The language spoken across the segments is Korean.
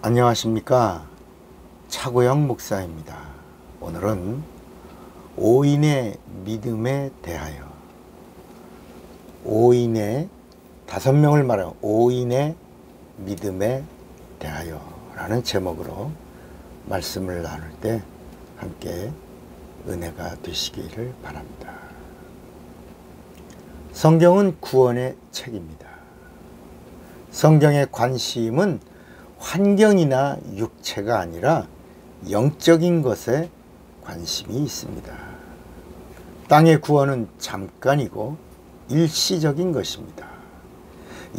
안녕하십니까. 차고영 목사입니다. 오늘은 오인의 믿음에 대하여, 오인의 5명을 말하는 오인의 믿음에 대하여 라는 제목으로 말씀을 나눌 때 함께 은혜가 되시기를 바랍니다. 성경은 구원의 책입니다. 성경의 관심은 환경이나 육체가 아니라 영적인 것에 관심이 있습니다. 땅의 구원은 잠깐이고 일시적인 것입니다.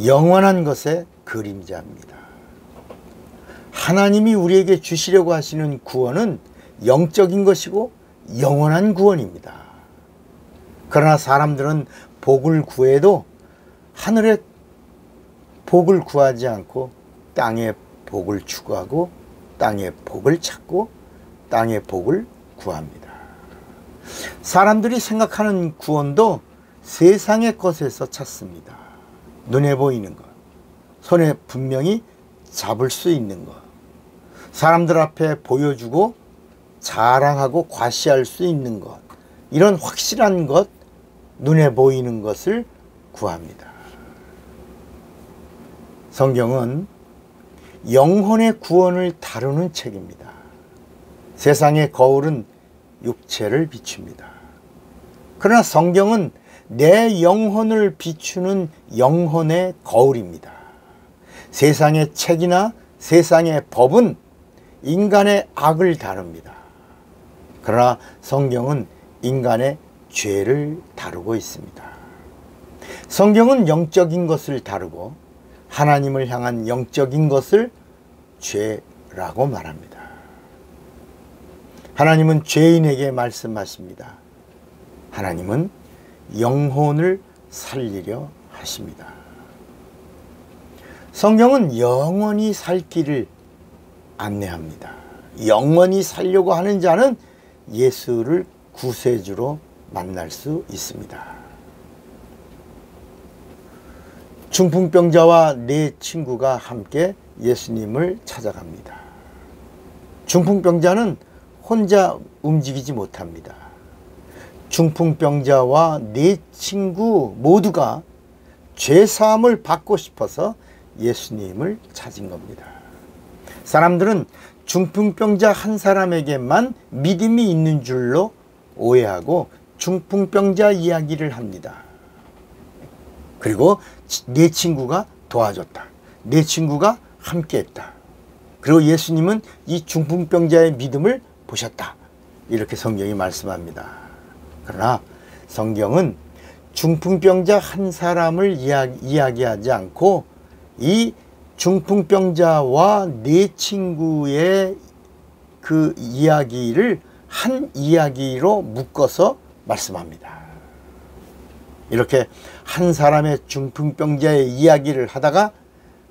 영원한 것의 그림자입니다. 하나님이 우리에게 주시려고 하시는 구원은 영적인 것이고 영원한 구원입니다. 그러나 사람들은 복을 구해도 하늘의 복을 구하지 않고 땅의 복을 추구하고 땅의 복을 찾고 땅의 복을 구합니다. 사람들이 생각하는 구원도 세상의 것에서 찾습니다. 눈에 보이는 것, 손에 분명히 잡을 수 있는 것, 사람들 앞에 보여주고 자랑하고 과시할 수 있는 것, 이런 확실한 것, 눈에 보이는 것을 구합니다. 성경은 영혼의 구원을 다루는 책입니다. 세상의 거울은 육체를 비춥니다. 그러나 성경은 내 영혼을 비추는 영혼의 거울입니다. 세상의 책이나 세상의 법은 인간의 악을 다룹니다. 그러나 성경은 인간의 죄를 다루고 있습니다. 성경은 영적인 것을 다루고 하나님을 향한 영적인 것을 죄라고 말합니다. 하나님은 죄인에게 말씀하십니다. 하나님은 영혼을 살리려 하십니다. 성경은 영원히 살 길을 안내합니다. 영원히 살려고 하는 자는 예수를 구세주로 만날 수 있습니다. 중풍병자와 네 친구가 함께 예수님을 찾아갑니다. 중풍병자는 혼자 움직이지 못합니다. 중풍병자와 네 친구 모두가 죄사함을 받고 싶어서 예수님을 찾은 겁니다. 사람들은 중풍병자 한 사람에게만 믿음이 있는 줄로 오해하고 중풍병자 이야기를 합니다. 그리고 네 친구가 도와줬다. 네 친구가 함께했다. 그리고 예수님은 이 중풍병자의 믿음을 보셨다. 이렇게 성경이 말씀합니다. 그러나 성경은 중풍병자 한 사람을 이야기하지 않고 이 중풍병자와 네 친구의 그 이야기를 한 이야기로 묶어서 말씀합니다. 이렇게 한 사람의 중풍병자의 이야기를 하다가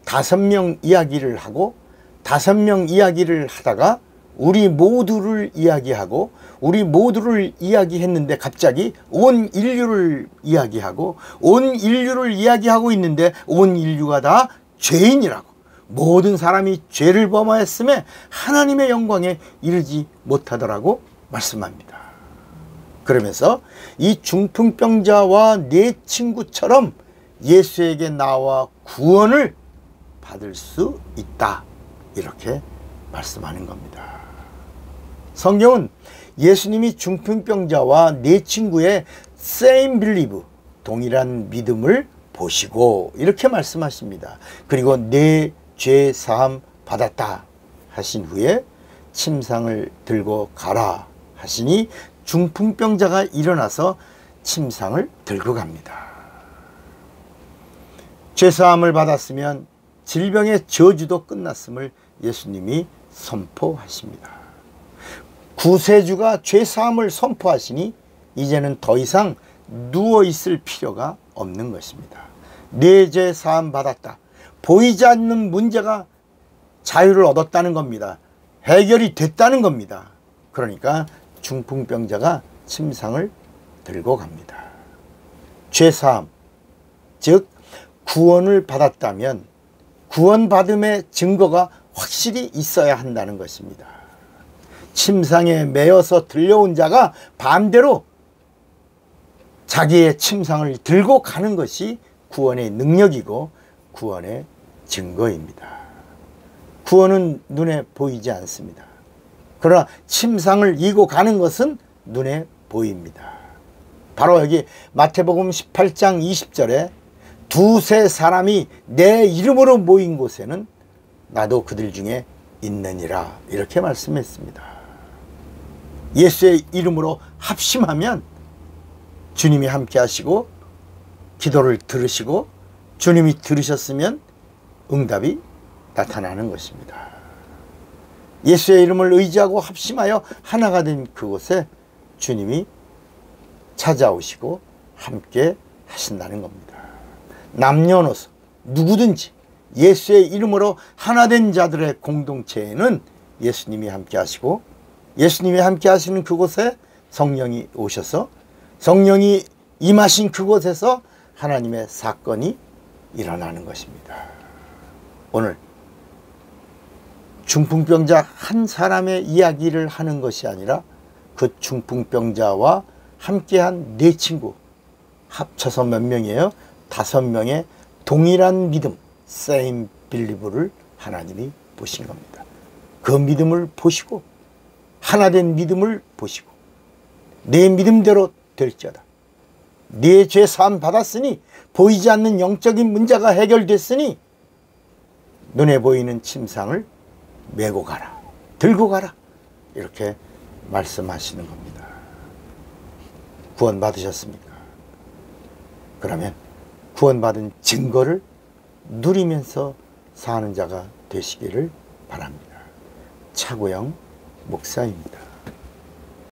5명 이야기를 하고 5명 이야기를 하다가 우리 모두를 이야기하고 우리 모두를 이야기했는데 갑자기 온 인류를 이야기하고 온 인류를 이야기하고 있는데 온 인류가 다 죄인이라고, 모든 사람이 죄를 범하였음에 하나님의 영광에 이르지 못하더라고 말씀합니다. 그러면서 이 중풍병자와 네 친구처럼 예수에게 나와 구원을 받을 수 있다. 이렇게 말씀하는 겁니다. 성경은 예수님이 중풍병자와 네 친구의 same belief, 동일한 믿음을 보시고 이렇게 말씀하십니다. 그리고 내 죄 사함 받았다 하신 후에 침상을 들고 가라 하시니 중풍병자가 일어나서 침상을 들고 갑니다. 죄사함을 받았으면 질병의 저주도 끝났음을 예수님이 선포하십니다. 구세주가 죄사함을 선포하시니 이제는 더 이상 누워있을 필요가 없는 것입니다. 내 죄 사함 받았다. 보이지 않는 문제가 자유를 얻었다는 겁니다. 해결이 됐다는 겁니다. 그러니까 중풍병자가 침상을 들고 갑니다. 죄사함, 즉 구원을 받았다면 구원받음의 증거가 확실히 있어야 한다는 것입니다. 침상에 매여서 들려온 자가 반대로 자기의 침상을 들고 가는 것이 구원의 능력이고 구원의 증거입니다. 구원은 눈에 보이지 않습니다. 그러나 침상을 이고 가는 것은 눈에 보입니다. 바로 여기 마태복음 18장 20절에 두세 사람이 내 이름으로 모인 곳에는 나도 그들 중에 있느니라, 이렇게 말씀했습니다. 예수의 이름으로 합심하면 주님이 함께 하시고 기도를 들으시고 주님이 들으셨으면 응답이 나타나는 것입니다. 예수의 이름을 의지하고 합심하여 하나가 된 그곳에 주님이 찾아오시고 함께 하신다는 겁니다. 남녀노소 누구든지 예수의 이름으로 하나 된 자들의 공동체에는 예수님이 함께 하시고 예수님이 함께 하시는 그곳에 성령이 오셔서 성령이 임하신 그곳에서 하나님의 사건이 일어나는 것입니다. 오늘 중풍병자 한 사람의 이야기를 하는 것이 아니라 그 중풍병자와 함께한 네 친구, 합쳐서 몇 명이에요? 5명의 동일한 믿음, same believe를 하나님이 보신 겁니다. 그 믿음을 보시고 하나된 믿음을 보시고 내 믿음대로 될지어다. 네 죄 사함 받았으니 보이지 않는 영적인 문제가 해결됐으니 눈에 보이는 침상을 메고 가라, 들고 가라, 이렇게 말씀하시는 겁니다. 구원 받으셨습니까? 그러면 구원받은 증거를 누리면서 사는 자가 되시기를 바랍니다. 차구영 목사입니다.